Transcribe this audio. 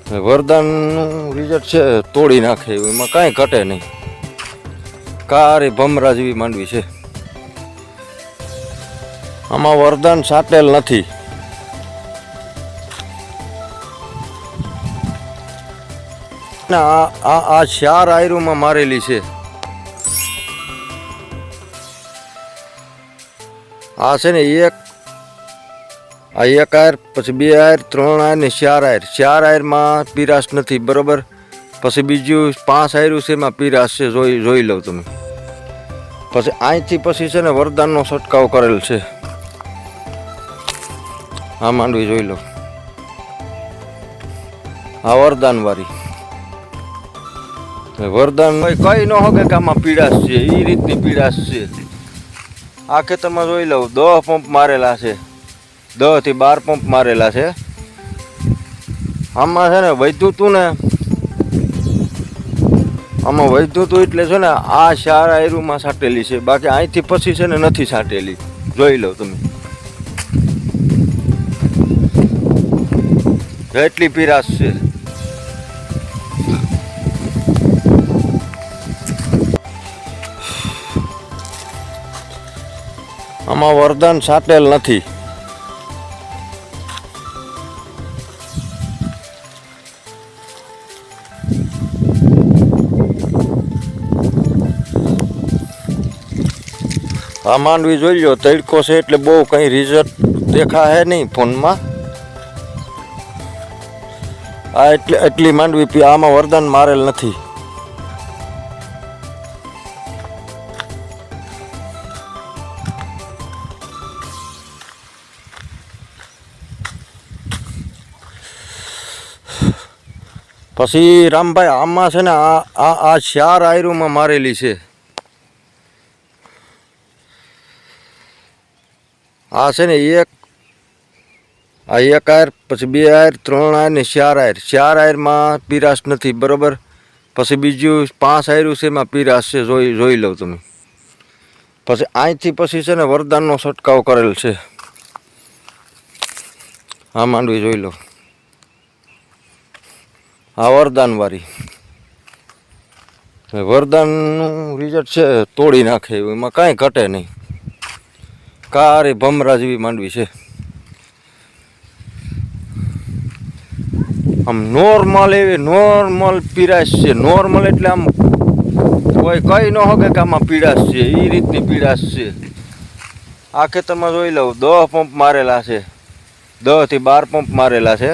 વરદાનનું result છે તોડી નાખે એવું, એમાં કાંઈ ઘટે નહીં. કારે ભમરા જેવી માંડવી છે. આમાં વરદાન સાટેલ નથી. આ 4 આયરુમાં મારેલી છે. આ છે ને એક આયર, પછી 2 આયર, 3 આયર ને 4 આયર. 4 આયરમાં પીરાશ નથી, બરોબર. પછી બીજું 5 આયરું છે, એમાં પીરાશ છે. જોઈ લો તમે. પછી અહીંથી પછી છે ને વરદાનનો છંટકાવ કરેલ છે. આ માંડવી જોઈ લો, આ વરદાન વાળી. વરદાન કઈ ન હોગે કે આમાં પીડાશ છે, એ રીતની પીડાશ છે. આ ખેતરમાં જોઈ લઉં 10 પંપ મારેલા છે, 10 થી 12 પંપ મારેલા છે. આમાં છે ને વધ્યું તું ને, આમાં વધ્યું તું એટલે છે ને આ 4 આયરુમાં છાંટેલી છે. બાકી અહીંથી પછી છે ને નથી છાંટેલી. જોઈ લો તમે, એટલી પીરાશ છે. આમાં વરદાન છાંટેલ નથી. આ માંડવી જોઈ લો, તડકો છે એટલે બહુ કંઈ રિઝલ્ટ દેખાય નહીં ફોનમાં. આ એટલી માંડવી, આમાં વરદાન મારેલ નથી. પછી રામભાઈ આમાં છે ને આ 4 આયરુમાં મારેલી છે. આ છે ને એક આયર, પછી 2 આયર, 3 આયર ને 4 આયર. 4 આયરમાં પીરાશ નથી, બરોબર. પછી બીજું 5 આયરું છે, એમાં પીરાશ છે. જોઈ લો તમે. પછી અહીંથી પછી છે ને વરદાનનો છંટકાવ કરેલ છે. આ માંડવી જોઈ લો, આ વરદાન વાળી. વરદાનનું રિઝલ્ટ છે તોડી નાખે એવું, એમાં કાંઈ ઘટે નહીં. કારે ભમરા જેવી માંડવી છે. આમ નોર્મલ એવી નોર્મલ પીરાશ છે. નોર્મલ એટલે આમ કોઈ કઈ ન હોગે કે આમાં પીડાશ છે, એ રીતની પીડાશ છે. આ ખેતરમાં જોઈ લઉં 10 પંપ મારેલા છે, 10 થી 12 પંપ મારેલા છે.